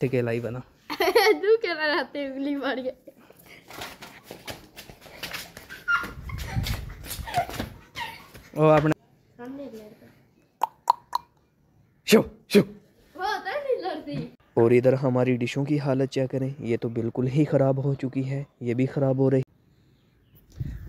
अकेला ही बना तू क्या रहते उंगली मार गए। ओ अपने सामने एक लड़का शो शो। वो होता है नहीं लड़ती। और इधर हमारी डिशों की हालत चेक करें, ये तो बिल्कुल ही ख़राब हो चुकी है, ये भी ख़राब हो रही।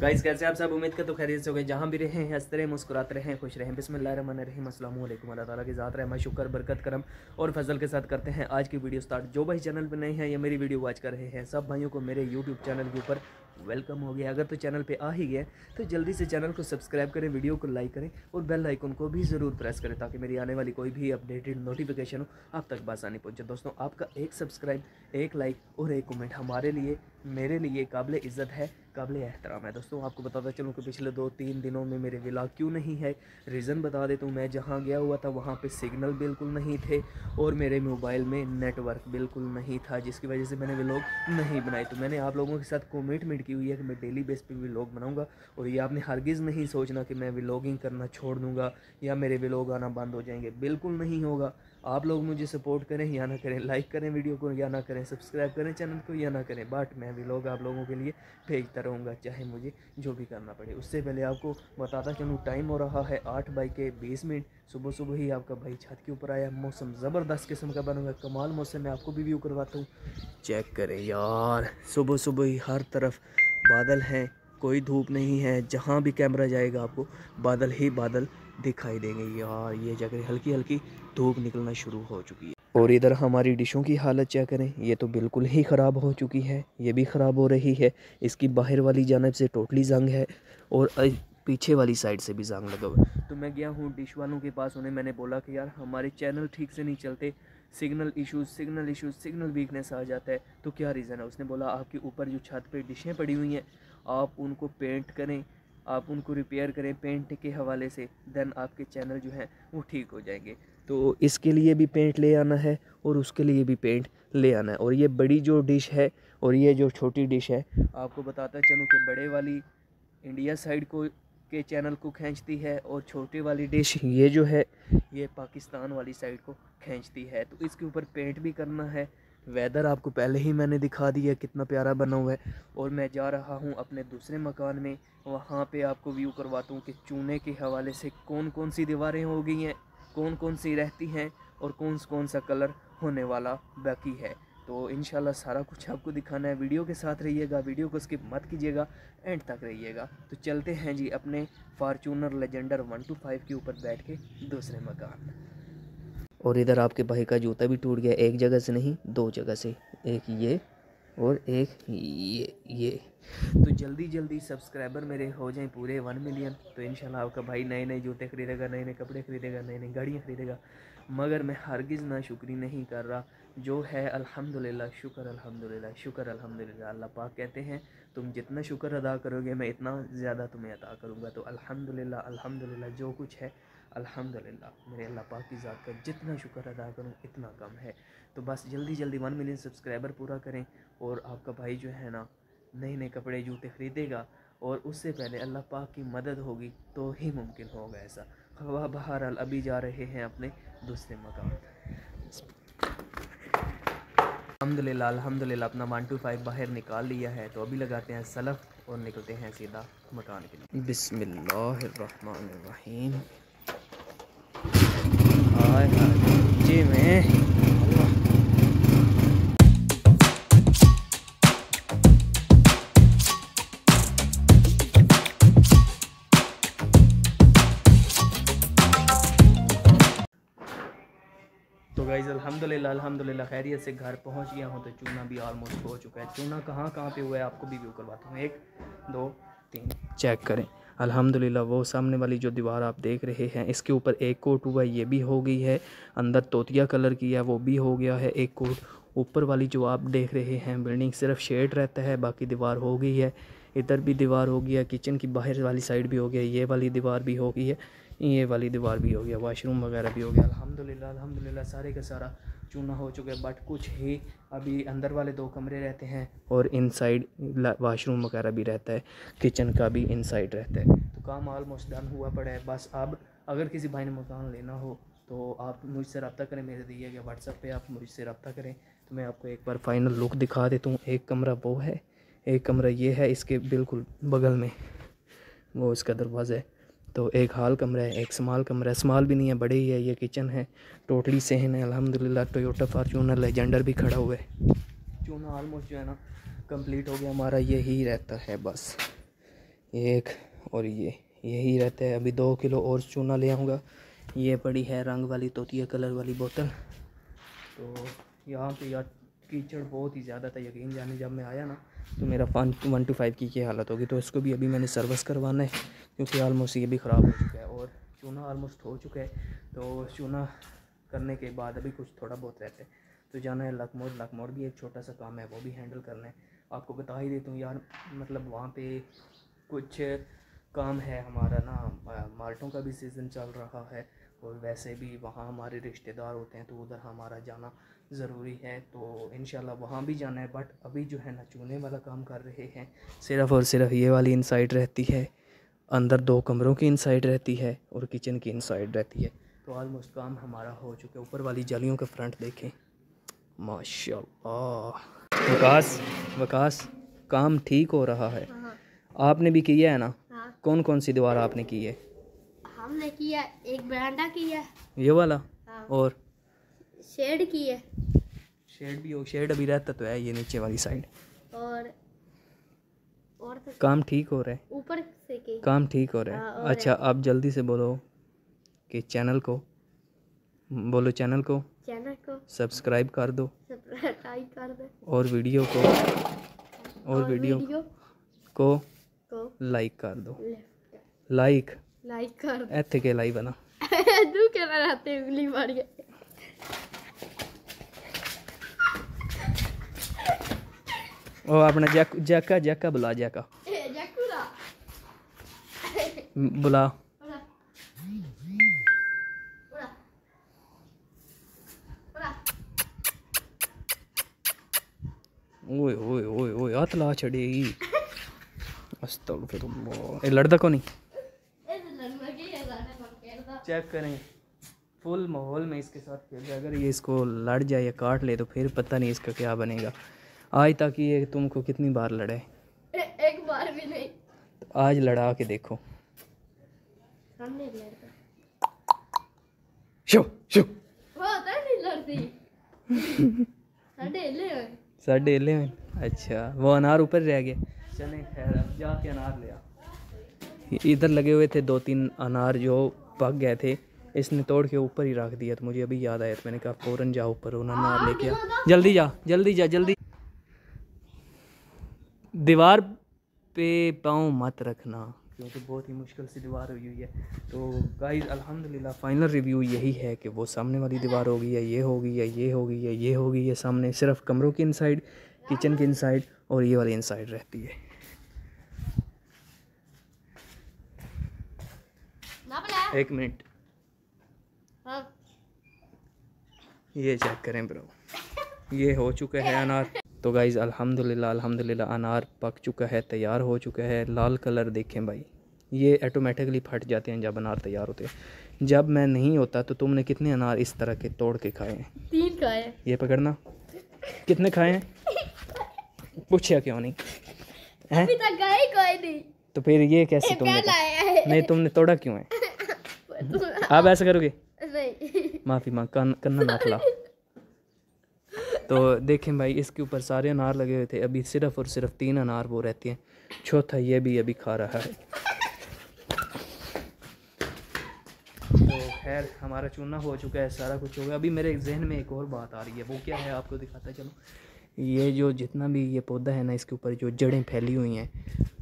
गाइस कैसे आप सब, उम्मीद कर तो खैरियत से हो गए, जहाँ भी रहें हंसते रहें मुस्कुराते रहें खुश रहें। बिस्मिल्लाहिर्रहमानिर्रहीम, अस्सलामु अलैकुम। अल्लाह ताला की ज़ात रहमत शुक्र बरकत करम और फजल के साथ करते हैं आज की वीडियो स्टार्ट। जो भाई चैनल पर नए हैं या मेरी वीडियो वॉच कर रहे हैं, सब भाइयों को मेरे यूट्यूब चैनल के ऊपर वेलकम हो गया। अगर तो चैनल पे आ ही गया तो जल्दी से चैनल को सब्सक्राइब करें, वीडियो को लाइक करें और बेल आइकन को भी ज़रूर प्रेस करें ताकि मेरी आने वाली कोई भी अपडेटेड नोटिफिकेशन हो आप तक बासानी पहुंचे। दोस्तों आपका एक सब्सक्राइब, एक लाइक और एक कमेंट हमारे लिए, मेरे लिए काबिल इज़्ज़त है, काबिल एहतराम है। दोस्तों आपको बताता चलूँ कि पिछले 2-3 दिनों में मेरे व्लॉग क्यों नहीं है, रीज़न बता देता हूँ। मैं जहाँ गया हुआ था वहाँ पे सिग्नल बिल्कुल नहीं थे और मेरे मोबाइल में नेटवर्क बिल्कुल नहीं था, जिसकी वजह से मैंने व्लॉग नहीं बनाई। तो मैंने आप लोगों के साथ कमिटमेंट की हुई है कि मैं डेली बेस पे व्लॉग बनाऊंगा और ये आपने हरगिज़ नहीं सोचना कि मैं व्लॉगिंग करना छोड़ दूंगा या मेरे व्लॉग आना बंद हो जाएंगे, बिल्कुल नहीं होगा। आप लोग मुझे सपोर्ट करें या ना करें, लाइक करें वीडियो को या ना करें, सब्सक्राइब करें चैनल को या ना करें, बट मैं व्लॉग आप लोगों के लिए भेजता रहूँगा चाहे मुझे जो भी करना पड़े। उससे पहले आपको बताता चलूँ टाइम हो रहा है 8:20। सुबह सुबह ही आपका भाई छत के ऊपर आया, मौसम ज़बरदस्त किस्म का बना हुआ है, कमाल मौसम है। आपको भी व्यू करवाता हूँ, चेक करें यार। सुबह सुबह ही हर तरफ बादल हैं, कोई धूप नहीं है, जहाँ भी कैमरा जाएगा आपको बादल ही बादल दिखाई देंगे यार। ये जगह हल्की हल्की धूप निकलना शुरू हो चुकी है। और इधर हमारी डिशों की हालत चेक करें, ये तो बिल्कुल ही ख़राब हो चुकी है, ये भी ख़राब हो रही है। इसकी बाहर वाली जानब से टोटली जंग है और पीछे वाली साइड से भी जंग लगा हुआ है। तो मैं गया हूँ डिश वालों के पास, उन्हें मैंने बोला कि यार हमारे चैनल ठीक से नहीं चलते, सिग्नल इश्यूज़ सिग्नल वीकनेस आ जाता है, तो क्या रीज़न है। उसने बोला आपके ऊपर जो छत पे डिशें पड़ी हुई हैं आप उनको पेंट करें, आप उनको रिपेयर करें पेंट के हवाले से, देन आपके चैनल जो हैं वो ठीक हो जाएंगे। तो इसके लिए भी पेंट ले आना है और उसके लिए भी पेंट ले आना है। और ये बड़ी जो डिश है और ये जो छोटी डिश है, आपको बताता चलूँ कि बड़े वाली इंडिया साइड को के चैनल को खींचती है और छोटी वाली डिश ये जो है ये पाकिस्तान वाली साइड को खींचती है। तो इसके ऊपर पेंट भी करना है। वेदर आपको पहले ही मैंने दिखा दिया कितना प्यारा बना हुआ है। और मैं जा रहा हूँ अपने दूसरे मकान में, वहाँ पे आपको व्यू करवाता हूँ कि चूने के हवाले से कौन कौन सी दीवारें हो गई हैं, कौन कौन सी रहती हैं और कौन सा कलर होने वाला बाकी है। तो इंशाल्लाह सारा कुछ आपको दिखाना है, वीडियो के साथ रहिएगा, वीडियो को स्किप मत कीजिएगा, एंड तक रहिएगा। तो चलते हैं जी अपने फार्चूनर लेजेंडर 125 के ऊपर बैठ के दूसरे मकान। और इधर आपके भाई का जूता भी टूट गया, एक जगह से नहीं 2 जगह से, एक ये और एक ये। तो जल्दी जल्दी सब्सक्राइबर मेरे हो जाएं पूरे 1 मिलियन, तो इंशाल्लाह आपका भाई नए नए जूते खरीदेगा, नए नए कपड़े खरीदेगा, नई नई गाड़ियाँ खरीदेगा। मगर मैं हरगिज़ ना शुक्री नहीं कर रहा, जो है अल्हम्दुलिल्लाह, शुक्र अल्हम्दुलिल्लाह, शुक्र अल्हम्दुलिल्लाह। अल्लाह पाक कहते हैं तुम जितना शुक्र अदा करोगे मैं इतना ज़्यादा तुम्हें अता करूँगा। तो अल्हम्दुलिल्लाह अल्हम्दुलिल्लाह जो कुछ है अल्हम्दुलिल्लाह, मेरे अल्लाह पाक की ज़ात का जितना शुक्र अदा करूँ इतना कम है। तो बस जल्दी जल्दी 1 मिलियन सब्सक्राइबर पूरा करें और आपका भाई जो है ना नए नए कपड़े जूते ख़रीदेगा और उससे पहले अल्लाह पाक की मदद होगी तो ही मुमकिन होगा ऐसा। वह बहरहाल अभी जा रहे हैं अपने दूसरे मकान। अल्हम्दुलिल्लाह अल्हम्दुलिल्लाह अपना 125 बाहर निकाल लिया है, तो अभी लगाते हैं सलफ और निकलते हैं सीधा मकान के लिए। बिस्मिल्लाहिर्रहमानिर्रहीम। हाय हाय जी में तो गाइज़ अल्हम्दुलिल्लाह खैरियत से घर पहुंच गया हूं। तो चूना भी ऑलमोस्ट हो चुका है। चूना कहाँ पे हुआ है आपको भी व्यू करवाता हूँ, 1 2 3 चेक करें। अल्हम्दुलिल्लाह वो सामने वाली जो दीवार आप देख रहे हैं इसके ऊपर एक कोट हुआ है, ये भी हो गई है। अंदर तोतिया कलर किया वो भी हो गया है एक कोट। ऊपर वाली जो आप देख रहे हैं बिल्डिंग सिर्फ शेड रहता है, बाकी दीवार हो गई है। इधर भी दीवार हो गया, किचन की बाहर वाली साइड भी हो गया, ये वाली दीवार भी हो गई है, ये वाली दीवार भी हो गया, वॉशरूम वगैरह भी हो गया। अल्हम्दुलिल्लाह अल्हम्दुलिल्लाह सारे का सारा चूना हो चुका है। बट कुछ ही अभी अंदर वाले 2 कमरे रहते हैं और इनसाइड वॉशरूम वगैरह भी रहता है, किचन का भी इनसाइड रहता है। तो काम ऑलमोस्ट डन हुआ पड़ा है। बस अब अगर किसी भाई ने मकान लेना हो तो आप मुझसे रब्ता करें, मेरे दिए गए व्हाट्सएप पे आप मुझसे रब्ता करें, तो मैं आपको एक बार फाइनल लुक दिखा देता हूँ। एक कमरा वो है, एक कमरा ये है, इसके बिल्कुल बगल में वो इसका दरवाज़ा है। तो एक हाल कमरा है, एक स्मॉल कमरा है, स्मॉल भी नहीं है, बड़े ही है। ये किचन है, टोटली सहन है अल्हम्दुलिल्लाह। टोयोटा फॉर्च्यूनर लेजेंडर भी खड़ा हुआ है। चूना ऑलमोस्ट जो है ना कंप्लीट हो गया हमारा। यही रहता है बस, एक और यही रहता है। अभी 2 किलो और चूना ले आऊँगा। ये पड़ी है रंग वाली तोतिया कलर वाली बोतल। तो यहाँ पे यार कीचड़ बहुत ही ज़्यादा था, यकीन जाने जब मैं आया ना तो मेरा 1 to 5 की हालत होगी। तो इसको भी अभी मैंने सर्विस करवाना है क्योंकि ऑलमोस्ट ये भी ख़राब हो चुका है और चूना ऑलमोस्ट हो चुका है। तो चूना करने के बाद अभी कुछ थोड़ा बहुत रहता है तो जाना है लकमोर। लकमोर भी एक छोटा सा काम है, वो भी हैंडल करना है। आपको बता ही देता हूँ यार, मतलब वहाँ पे कुछ काम है हमारा ना, माल्टों का भी सीज़न चल रहा है और वैसे भी वहाँ हमारे रिश्तेदार होते हैं तो उधर हमारा जाना ज़रूरी है। तो इंशाल्लाह वहाँ भी जाना है। बट अभी जो है ना चूने वाला काम कर रहे हैं, सिर्फ़ और सिर्फ ये वाली इनसाइड रहती है, अंदर 2 कमरों की इनसाइड रहती है और किचन की इनसाइड रहती है। तो ऑलमोस्ट काम हमारा हो चुका है। ऊपर वाली जालियों का फ्रंट देखें, माशाल्लाह। वकास काम ठीक हो रहा है। हाँ आपने भी किया है ना? हाँ, कौन कौन सी दीवार आपने की है? हमने किया, एक बरांडा किया। ये वाला हाँ, और शेड की है शेड भी हो। शेड अभी रहता तो है ये नीचे वाली साइड। और तो काम ठीक हो रहा है, ऊपर से की। काम ठीक हो रहा हाँ, है। और अच्छा आप जल्दी से बोलो कि चैनल को चैनल को सब्सक्राइब कर दो सब्सक्राइब कर दे और वीडियो और वीडियो को को लाइक कर दो। लाइक लाइक कर दे। ਇੱਥੇ के लाइव है ना। तू क्या रहते उंगली मार गए। ओ अपना जैका बुला, जैका जैकुरा बुला। उड़ा उड़ा उड़ा। ओए ओए ओए ओए हाथ ला छड़ेगी। अस्तगफिरुल्लाह। ये लड़दा को नहीं, चेक करें फुल माहौल में इसके साथ खेल रहे। अगर ये इसको लड़ जाए या काट ले तो फिर पता नहीं इसका क्या बनेगा। आज तक ये तुमको कितनी बार लड़े? एक बार भी नहीं। तो आज लड़ा के देखो। हमने लड़ता शो शो वो तो नहीं लड़ती। साढ़े ले साढ़े एले में। अच्छा वो अनार ऊपर रह गया। चलें खैर अब जाके अनार ले आ। इधर लगे हुए थे 2-3 अनार जो पक गए थे, इसने तोड़ के ऊपर ही रख दिया। तो मुझे अभी याद आया तो मैंने कहा फ़ौरन जा ऊपर उन्हें अनार लेके आ। जल्दी जा जल्दी जा जल्दी। दीवार पे पाँव मत रखना क्योंकि बहुत ही मुश्किल सी दीवार हुई है। तो गाइस अल्हम्दुलिल्लाह फाइनल रिव्यू यही है कि वो सामने वाली दीवार होगी या ये होगी या ये होगी या ये होगी। या सामने सिर्फ कमरों की इनसाइड, किचन की इनसाइड और ये वाली इनसाइड रहती है। एक मिनट, हाँ। ये चेक करें ब्रो, ये हो चुका है अनार। तो गाइज़ अल्हम्दुलिल्लाह अनार पक चुका है, तैयार हो चुका है। लाल कलर देखें भाई, ये ऑटोमेटिकली फट जाते हैं जब अनार तैयार होते हैं। जब मैं नहीं होता तो तुमने कितने अनार इस तरह के तोड़ के खाए हैं? 3 खाए। ये पकड़ना, कितने खाए हैं? पूछा क्यों नहीं है? अभी तक गए कोई नहीं। तो फिर ये कैसे तुमने नहीं, तुमने तोड़ा क्यों है? आप ऐसा करोगे? नहीं। माफ़ी मांग, कन्ना ना खिला। तो देखें भाई इसके ऊपर सारे अनार लगे हुए थे, अभी सिर्फ़ और सिर्फ 3 अनार वो रहते हैं, चौथा ये भी अभी खा रहा है। तो खैर हमारा चूना हो चुका है, सारा कुछ हो गया। अभी मेरे जहन में एक और बात आ रही है, वो क्या है आपको दिखाता चलो। ये जो जितना भी ये पौधा है ना, इसके ऊपर जो जड़ें फैली हुई हैं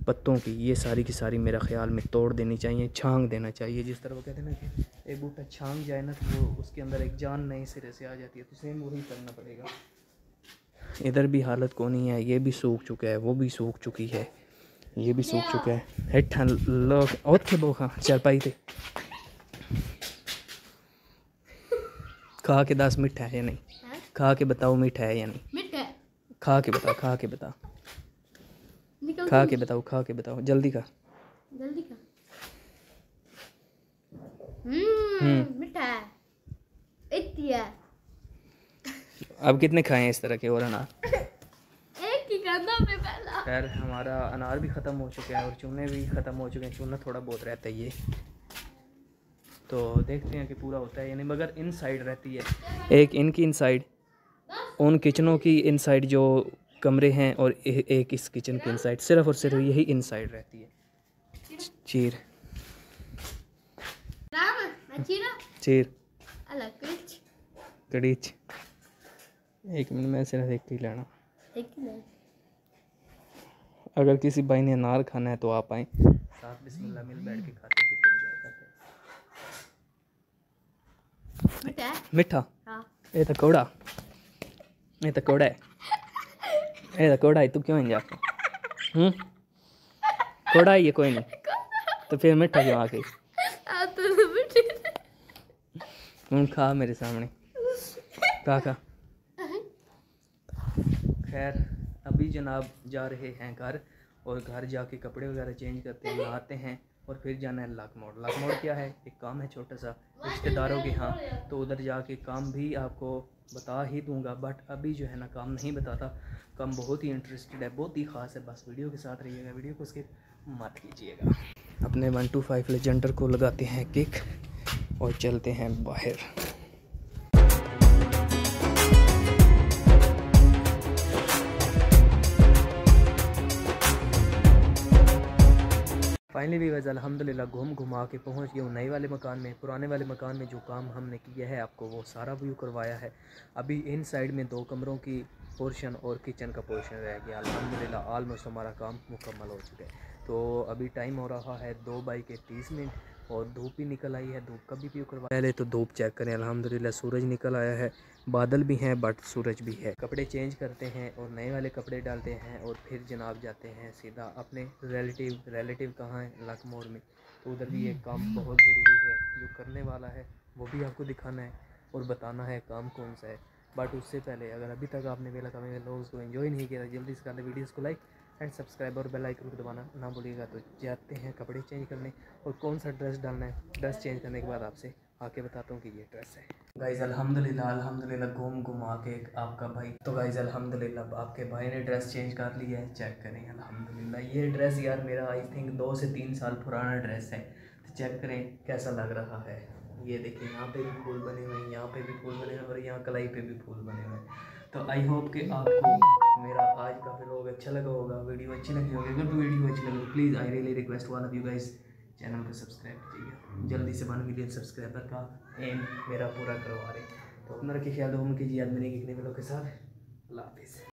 पत्तों की, ये सारी की सारी मेरा ख्याल में तोड़ देनी चाहिए, छांग देना चाहिए। जिस तरह वो कहते हैं ना कि एक बूटा छांग जाए ना तो वो उसके अंदर एक जान नए सिरे से आ जाती है, तो सेम वही करना पड़ेगा। इधर भी हालत को नहीं है, ये भी सूख चुका है, वो भी सूख चुकी है, ये भी सूख चुका है। हेठा लोग और बोखा चारपाई थे खा के 10 मीठा है या नहीं? खा के बताओ मीठा है या नहीं? मीठा खा के बता, खा के बता, खा के बताओ, खा के बताओ, जल्दी खा। जल्दी खा। मीठा है। इतनी है। अब कितने खाए हैं इस तरह के और अनार? एक ही कंधा पे पहला। खैर हमारा अनार भी ख़त्म हो चुका है और चूने भी ख़त्म हो चुके हैं। चूना थोड़ा बहुत रहता है ये, तो देखते हैं कि पूरा होता है या नहीं। मगर इन साइड रहती है, एक इनकी इन साइड, उन किचनों की इन साइड जो कमरे हैं, और एक इस किचन की इन साइड, सिर्फ और सिर्फ यही इन साइड रहती है। चीर चीर अलग कुछ कड़ीच। एक मिनट में सिर्फ एक ही लेना। एक नहीं। अगर किसी भाई ने अनार खाना है तो आप आए साथ, बिस्मिल्लाह मिल बैठ के खाते पीते एंजॉय करते हैं। बेटा मिठा हाँ ये तो कौड़ा, ये तो कौड़ा है, ये तो कौड़ा है। तू क्यों इंजा कौड़ा है ये? कोई नहीं तो फिर मिठा क्यों आ गई? तो बेटे खा मेरे सामने, खा। खैर अभी जनाब जा रहे हैं घर, और घर जाके कपड़े वगैरह चेंज करते हैं, नहाते हैं, और फिर जाना है लाखमोड़। लाखमोड़ क्या है? एक काम है छोटा सा रिश्तेदारों के यहाँ, तो उधर जाके काम भी आपको बता ही दूंगा, बट अभी जो है ना काम नहीं बताता। काम बहुत ही इंटरेस्टेड है, बहुत ही ख़ास है। बस वीडियो के साथ रहिएगा, वीडियो को स्किप मत कीजिएगा। अपने 125 लेजेंडर को लगाते हैं किक और चलते हैं बाहर। फाइनली भी वैसे अल्हम्दुलिल्लाह घूम घुमा के पहुंच गया हूँ नए वाले मकान में। पुराने वाले मकान में जो काम हमने किया है आपको वो सारा व्यू करवाया है। अभी इन साइड में 2 कमरों की पोर्शन और किचन का पोर्शन रह गया। अल्हम्दुलिल्लाह ऑलमोस्ट हमारा काम मुकम्मल हो चुका है। तो अभी टाइम हो रहा है 2:30 और धूप भी निकल आई है। धूप का भी व्यू करवाया। पहले तो धूप चेक करें, अल्हम्दुलिल्लाह सूरज निकल आया है, बादल भी हैं बट सूरज भी है। कपड़े चेंज करते हैं और नए वाले कपड़े डालते हैं, और फिर जनाब जाते हैं सीधा अपने रिलेटिव कहाँ है? लाखमोड़ में। तो उधर भी एक काम बहुत ज़रूरी है जो करने वाला है, वो भी आपको दिखाना है और बताना है काम कौन सा है। बट उससे पहले अगर अभी तक आपने बेला कमेंट लोग को एंजॉय नहीं किया, जल्दी से कर दे वीडियोज़ को लाइक एंड सब्सक्राइब और बेल आइकन को दबाना ना भूलिएगा। तो जाते हैं कपड़े चेंज करने, और कौन सा ड्रेस डालना है ड्रेस चेंज करने के बाद आपसे आके बताता हूँ कि ये ड्रेस है। गाइज़ अल्हम्दुलिल्लाह घूम घुमा के आपका भाई, तो गाइज़ अल्हम्दुलिल्लाह आपके भाई ने ड्रेस चेंज कर लिया है। चेक करें अल्हम्दुलिल्लाह, ये ड्रेस यार मेरा आई थिंक 2 से 3 साल पुराना ड्रेस है। तो चेक करें कैसा लग रहा है। ये देखिए यहाँ पे भी फूल बने हुए हैं, यहाँ पे भी फूल बने हुए हैं, और यहाँ कलाई पे भी फूल बने हुए हैं। तो आई होप कि आपको मेरा आज का व्लॉग अच्छा लगा होगा, वीडियो अच्छी लगी होगी। अगर तो वीडियो अच्छी लगी तो please I really request one of you guys channel को सब्सक्राइब कीजिएगा। जल्दी से 1 मिलियन सब्सक्राइबर का एम मेरा पूरा करवा रहे हैं। तो अपना रखिए ख्याल, उम्मीद कीजिए याद मिलेगी एक नए व्लॉग के साथ। अल्लाह हाफिज़।